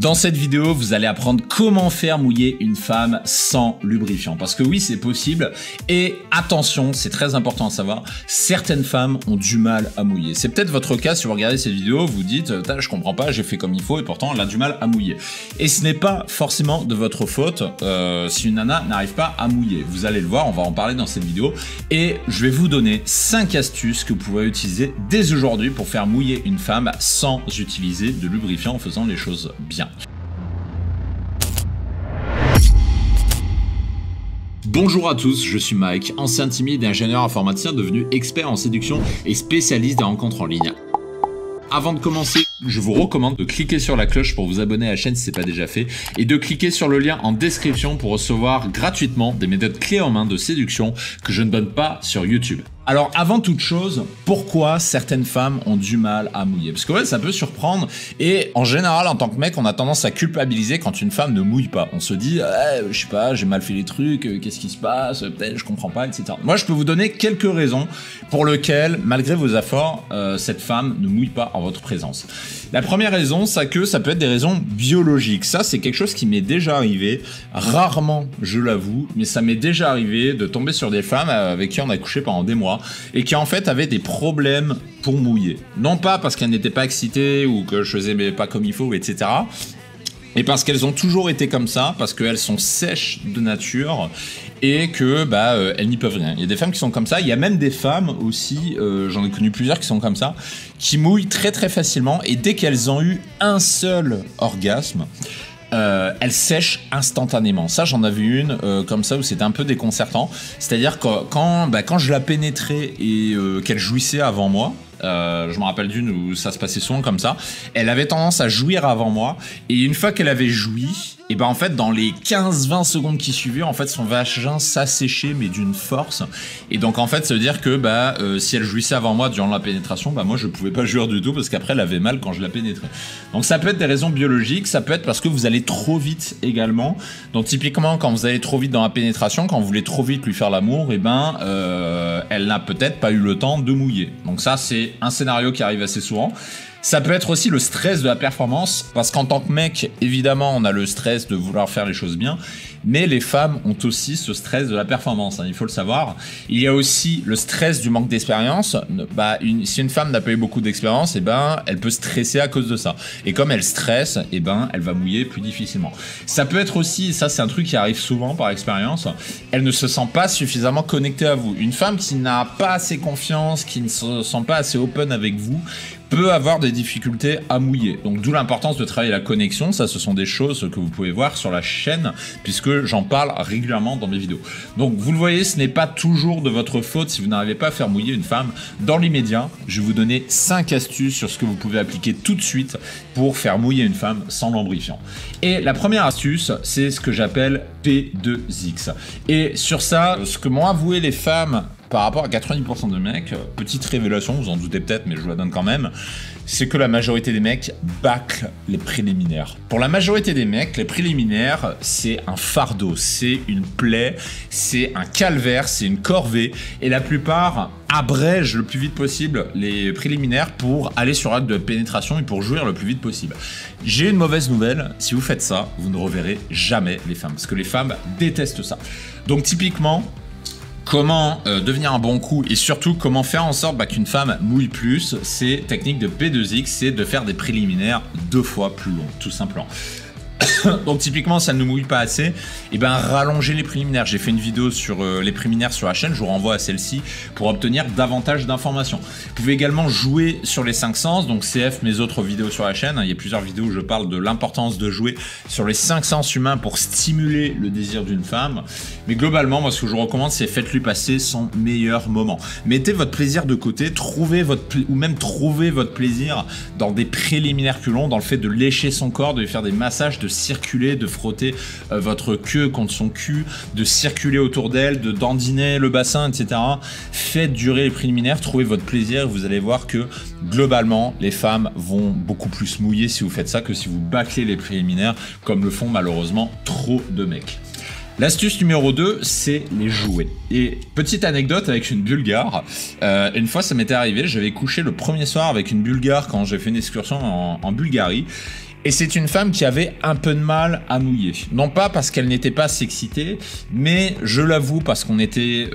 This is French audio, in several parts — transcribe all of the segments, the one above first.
Dans cette vidéo, vous allez apprendre comment faire mouiller une femme sans lubrifiant. Parce que oui, c'est possible. Et attention, c'est très important à savoir, certaines femmes ont du mal à mouiller. C'est peut-être votre cas si vous regardez cette vidéo, vous dites « je comprends pas, j'ai fait comme il faut et pourtant elle a du mal à mouiller ». Et ce n'est pas forcément de votre faute si une nana n'arrive pas à mouiller. Vous allez le voir, on va en parler dans cette vidéo. Et je vais vous donner 5 astuces que vous pouvez utiliser dès aujourd'hui pour faire mouiller une femme sans utiliser de lubrifiant en faisant les choses bien. Bonjour à tous, je suis Mike, ancien timide et ingénieur informaticien devenu expert en séduction et spécialiste des rencontres en ligne. Avant de commencer, je vous recommande de cliquer sur la cloche pour vous abonner à la chaîne si ce n'est pas déjà fait et de cliquer sur le lien en description pour recevoir gratuitement des méthodes clés en main de séduction que je ne donne pas sur YouTube. Alors avant toute chose, pourquoi certaines femmes ont du mal à mouiller? Parce que ouais, ça peut surprendre et en général en tant que mec, on a tendance à culpabiliser quand une femme ne mouille pas. On se dit, je sais pas, j'ai mal fait les trucs, qu'est-ce qui se passe, peut-être je comprends pas, etc. Moi je peux vous donner quelques raisons pour lesquelles, malgré vos efforts, cette femme ne mouille pas en votre présence. La première raison, c'est que ça peut être des raisons biologiques. Ça, c'est quelque chose qui m'est déjà arrivé, rarement, je l'avoue, mais ça m'est déjà arrivé de tomber sur des femmes avec qui on a couché pendant des mois et qui en fait avaient des problèmes pour mouiller. Non pas parce qu'elles n'étaient pas excitées ou que je faisais pas comme il faut, etc. Et parce qu'elles ont toujours été comme ça, parce qu'elles sont sèches de nature et que elles n'y peuvent rien. Il y a des femmes qui sont comme ça, il y a même des femmes aussi, j'en ai connu plusieurs qui sont comme ça, qui mouillent très très facilement et dès qu'elles ont eu un seul orgasme, elle sèche instantanément. Ça, j'en avais une comme ça où c'était un peu déconcertant. C'est-à-dire que quand je la pénétrais et qu'elle jouissait avant moi, je me rappelle d'une où ça se passait souvent comme ça, elle avait tendance à jouir avant moi et une fois qu'elle avait joui, et en fait dans les 15-20 secondes qui suivaient, en fait son vagin s'asséchait mais d'une force et donc en fait ça veut dire que si elle jouissait avant moi durant la pénétration, moi je pouvais pas jouir du tout parce qu'après elle avait mal quand je la pénétrais. Donc ça peut être des raisons biologiques, ça peut être parce que vous allez trop vite également. Donc typiquement quand vous allez trop vite dans la pénétration, quand vous voulez trop vite lui faire l'amour, elle n'a peut-être pas eu le temps de mouiller. Donc ça c'est un scénario qui arrive assez souvent. Ça peut être aussi le stress de la performance, parce qu'en tant que mec, évidemment, on a le stress de vouloir faire les choses bien, mais les femmes ont aussi ce stress de la performance, il faut le savoir. Il y a aussi le stress du manque d'expérience. Si une femme n'a pas eu beaucoup d'expérience, elle peut stresser à cause de ça. Et comme elle stresse, elle va mouiller plus difficilement. Ça peut être aussi, ça c'est un truc qui arrive souvent par expérience, elle ne se sent pas suffisamment connectée à vous. Une femme qui n'a pas assez confiance, qui ne se sent pas assez open avec vous, peut avoir des difficultés à mouiller. Donc d'où l'importance de travailler la connexion. Ça, ce sont des choses que vous pouvez voir sur la chaîne puisque j'en parle régulièrement dans mes vidéos. Donc vous le voyez, ce n'est pas toujours de votre faute si vous n'arrivez pas à faire mouiller une femme. Dans l'immédiat, je vais vous donner 5 astuces sur ce que vous pouvez appliquer tout de suite pour faire mouiller une femme sans lubrifiant. Et la première astuce, c'est ce que j'appelle P2X. Et sur ça, ce que m'ont avoué les femmes par rapport à 90% de mecs, petite révélation, vous en doutez peut-être, mais je vous la donne quand même, c'est que la majorité des mecs bâclent les préliminaires. Pour la majorité des mecs, les préliminaires, c'est un fardeau, c'est une plaie, c'est un calvaire, c'est une corvée, et la plupart abrègent le plus vite possible les préliminaires pour aller sur l'acte de pénétration et pour jouir le plus vite possible. J'ai une mauvaise nouvelle, si vous faites ça, vous ne reverrez jamais les femmes, parce que les femmes détestent ça. Donc typiquement, comment devenir un bon coup et surtout comment faire en sorte qu'une femme mouille plus, c'est technique de P2X, c'est de faire des préliminaires 2 fois plus longs, tout simplement. Donc typiquement, ça ne mouille pas assez, rallongez les préliminaires. J'ai fait une vidéo sur les préliminaires sur la chaîne, je vous renvoie à celle-ci pour obtenir davantage d'informations. Vous pouvez également jouer sur les 5 sens, donc CF mes autres vidéos sur la chaîne. Il y a plusieurs vidéos où je parle de l'importance de jouer sur les 5 sens humains pour stimuler le désir d'une femme. Mais globalement, moi ce que je vous recommande, c'est faites-lui passer son meilleur moment. Mettez votre plaisir de côté, trouvez votre plaisir dans des préliminaires plus longs, dans le fait de lécher son corps, de lui faire des massages, de circuler, de frotter votre queue contre son cul, de circuler autour d'elle, de dandiner le bassin, etc. Faites durer les préliminaires, trouvez votre plaisir, vous allez voir que globalement, les femmes vont beaucoup plus mouiller si vous faites ça que si vous bâclez les préliminaires comme le font malheureusement trop de mecs. L'astuce numéro 2, c'est les jouets. Et petite anecdote avec une Bulgare, une fois ça m'était arrivé, j'avais couché le premier soir avec une Bulgare quand j'ai fait une excursion en Bulgarie. Et c'est une femme qui avait un peu de mal à mouiller. Non pas parce qu'elle n'était pas s'exciter, mais je l'avoue parce qu'on était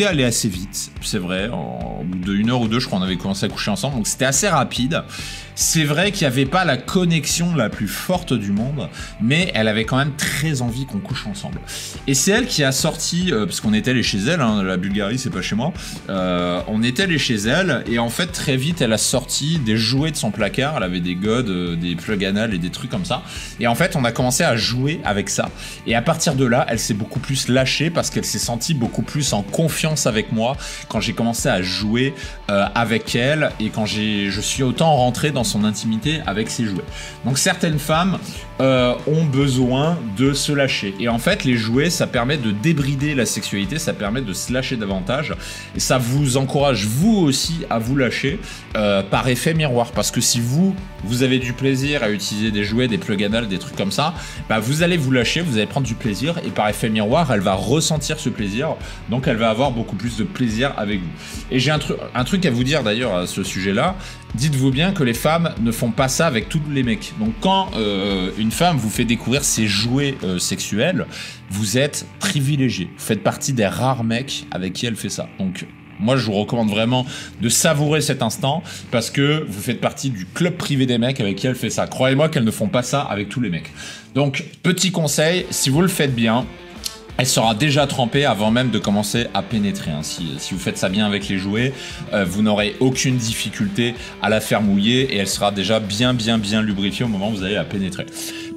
allé assez vite, c'est vrai. Au bout de 1 heure ou 2, je crois qu'on avait commencé à coucher ensemble, donc c'était assez rapide. C'est vrai qu'il n'y avait pas la connexion la plus forte du monde, mais elle avait quand même très envie qu'on couche ensemble. Et c'est elle qui a sorti, parce qu'on était allé chez elle, hein, la Bulgarie c'est pas chez moi, on était allé chez elle, et en fait très vite elle a sorti des jouets de son placard, elle avait des godes, des plug anal et des trucs comme ça, et en fait on a commencé à jouer avec ça, et à partir de là elle s'est beaucoup plus lâchée, parce qu'elle s'est sentie beaucoup plus en confiance avec moi, quand j'ai commencé à jouer avec elle, et quand je suis autant rentré dans son intimité avec ses jouets. Donc certaines femmes ont besoin de se lâcher. Et en fait, les jouets, ça permet de débrider la sexualité, ça permet de se lâcher davantage. Et ça vous encourage, vous aussi, à vous lâcher par effet miroir. Parce que si vous avez du plaisir à utiliser des jouets, des plug anal, des trucs comme ça, bah vous allez vous lâcher, vous allez prendre du plaisir. Et par effet miroir, elle va ressentir ce plaisir. Donc elle va avoir beaucoup plus de plaisir avec vous. Et j'ai un truc à vous dire d'ailleurs à ce sujet-là. Dites-vous bien que les femmes ne font pas ça avec tous les mecs. Donc quand une femme vous fait découvrir ses jouets sexuels, vous êtes privilégié. Vous faites partie des rares mecs avec qui elle fait ça. Donc moi je vous recommande vraiment de savourer cet instant, parce que vous faites partie du club privé des mecs avec qui elle fait ça. Croyez-moi qu'elles ne font pas ça avec tous les mecs. Donc petit conseil, si vous le faites bien, elle sera déjà trempée avant même de commencer à pénétrer. Hein. Si vous faites ça bien avec les jouets, vous n'aurez aucune difficulté à la faire mouiller, et elle sera déjà bien lubrifiée au moment où vous allez la pénétrer.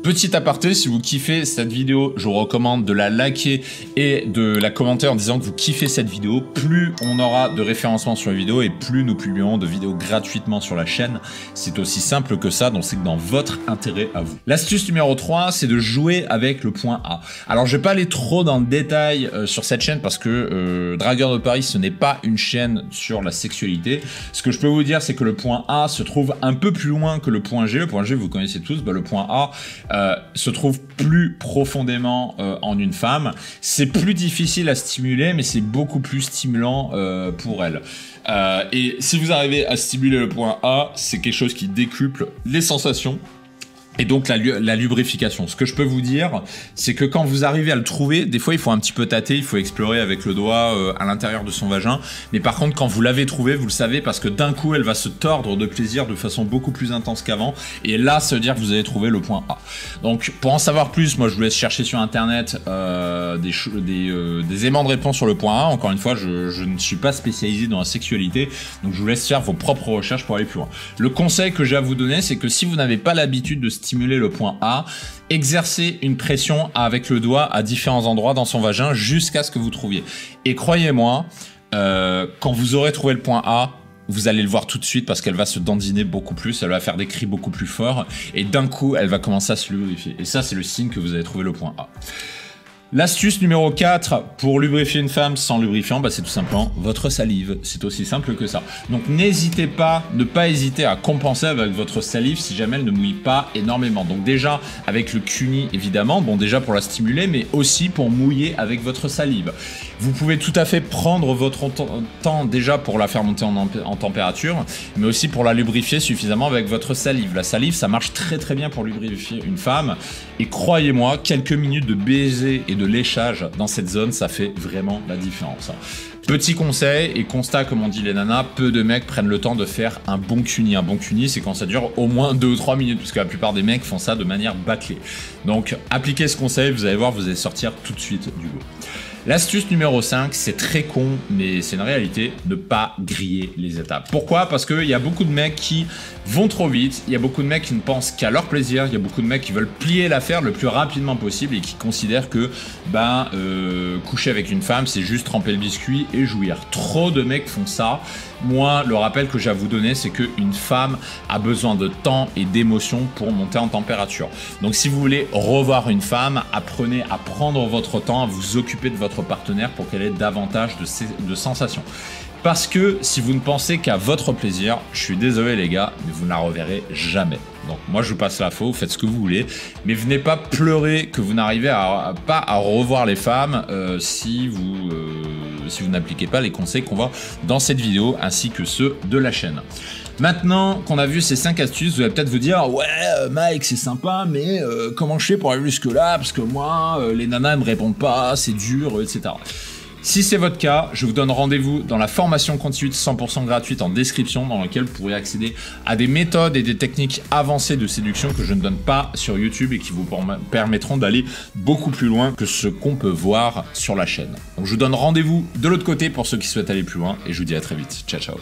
Petit aparté, si vous kiffez cette vidéo, je vous recommande de la liker et de la commenter en disant que vous kiffez cette vidéo. Plus on aura de référencement sur la vidéo, et plus nous publierons de vidéos gratuitement sur la chaîne. C'est aussi simple que ça, donc c'est dans votre intérêt à vous. L'astuce numéro 3, c'est de jouer avec le point A. Alors je vais pas aller trop dans le détail sur cette chaîne, parce que Dragueur de Paris, ce n'est pas une chaîne sur la sexualité. Ce que je peux vous dire, c'est que le point A se trouve un peu plus loin que le point G. Le point G, vous connaissez tous. Bah, le point A se trouve plus profondément en une femme. C'est plus difficile à stimuler, mais c'est beaucoup plus stimulant pour elle. Et si vous arrivez à stimuler le point A, c'est quelque chose qui décuple les sensations et donc la lubrification. Ce que je peux vous dire, c'est que quand vous arrivez à le trouver, des fois il faut un petit peu tâter, il faut explorer avec le doigt à l'intérieur de son vagin, mais par contre quand vous l'avez trouvé, vous le savez, parce que d'un coup elle va se tordre de plaisir de façon beaucoup plus intense qu'avant, et là ça veut dire que vous avez trouvé le point A. Donc pour en savoir plus, moi je vous laisse chercher sur internet des aimants de réponse sur le point A. Encore une fois, je ne suis pas spécialisé dans la sexualité, donc je vous laisse faire vos propres recherches pour aller plus loin. Le conseil que j'ai à vous donner, c'est que si vous n'avez pas l'habitude de stimuler le point A, exercez une pression avec le doigt à différents endroits dans son vagin jusqu'à ce que vous trouviez. Et croyez-moi, quand vous aurez trouvé le point A, vous allez le voir tout de suite, parce qu'elle va se dandiner beaucoup plus, elle va faire des cris beaucoup plus forts, et d'un coup, elle va commencer à se lubrifier. Et ça, c'est le signe que vous avez trouvé le point A. L'astuce numéro 4 pour lubrifier une femme sans lubrifiant, bah c'est tout simplement votre salive. C'est aussi simple que ça. Donc n'hésitez pas, ne pas hésiter à compenser avec votre salive si jamais elle ne mouille pas énormément. Donc déjà avec le cuni évidemment, bon déjà pour la stimuler, mais aussi pour mouiller avec votre salive. Vous pouvez tout à fait prendre votre temps déjà pour la faire monter en température, mais aussi pour la lubrifier suffisamment avec votre salive. La salive, ça marche très bien pour lubrifier une femme, et croyez-moi, quelques minutes de baiser et de léchage dans cette zone, ça fait vraiment la différence. Petit conseil et constat, comme on dit les nanas, peu de mecs prennent le temps de faire un bon cuni. Un bon cuni, c'est quand ça dure au moins 2 ou 3 minutes, puisque la plupart des mecs font ça de manière bâclée. Donc appliquez ce conseil, vous allez voir, vous allez sortir tout de suite du lot. L'astuce numéro 5, c'est très con, mais c'est une réalité, ne pas griller les étapes. Pourquoi? Parce qu'il y a beaucoup de mecs qui vont trop vite, il y a beaucoup de mecs qui ne pensent qu'à leur plaisir, il y a beaucoup de mecs qui veulent plier l'affaire le plus rapidement possible et qui considèrent que coucher avec une femme, c'est juste tremper le biscuit et jouir. Trop de mecs font ça. Moi, le rappel que j'ai à vous donner, c'est qu'une femme a besoin de temps et d'émotion pour monter en température. Donc si vous voulez revoir une femme, apprenez à prendre votre temps, à vous occuper de votre partenaire pour qu'elle ait davantage de sensations. Parce que si vous ne pensez qu'à votre plaisir, je suis désolé les gars, mais vous ne la reverrez jamais. Donc moi je vous passe l'info, faites ce que vous voulez, mais venez pas pleurer que vous n'arrivez pas à revoir les femmes si vous n'appliquez pas les conseils qu'on voit dans cette vidéo, ainsi que ceux de la chaîne. Maintenant qu'on a vu ces 5 astuces, vous allez peut-être vous dire « Ouais, Mike, c'est sympa, mais comment je fais pour aller jusque-là? Parce que moi, les nanas ne me répondent pas, c'est dur, etc. » Si c'est votre cas, je vous donne rendez-vous dans la formation continue 100% gratuite en description dans laquelle vous pourrez accéder à des méthodes et des techniques avancées de séduction que je ne donne pas sur YouTube et qui vous permettront d'aller beaucoup plus loin que ce qu'on peut voir sur la chaîne. Donc je vous donne rendez-vous de l'autre côté pour ceux qui souhaitent aller plus loin et je vous dis à très vite. Ciao, ciao.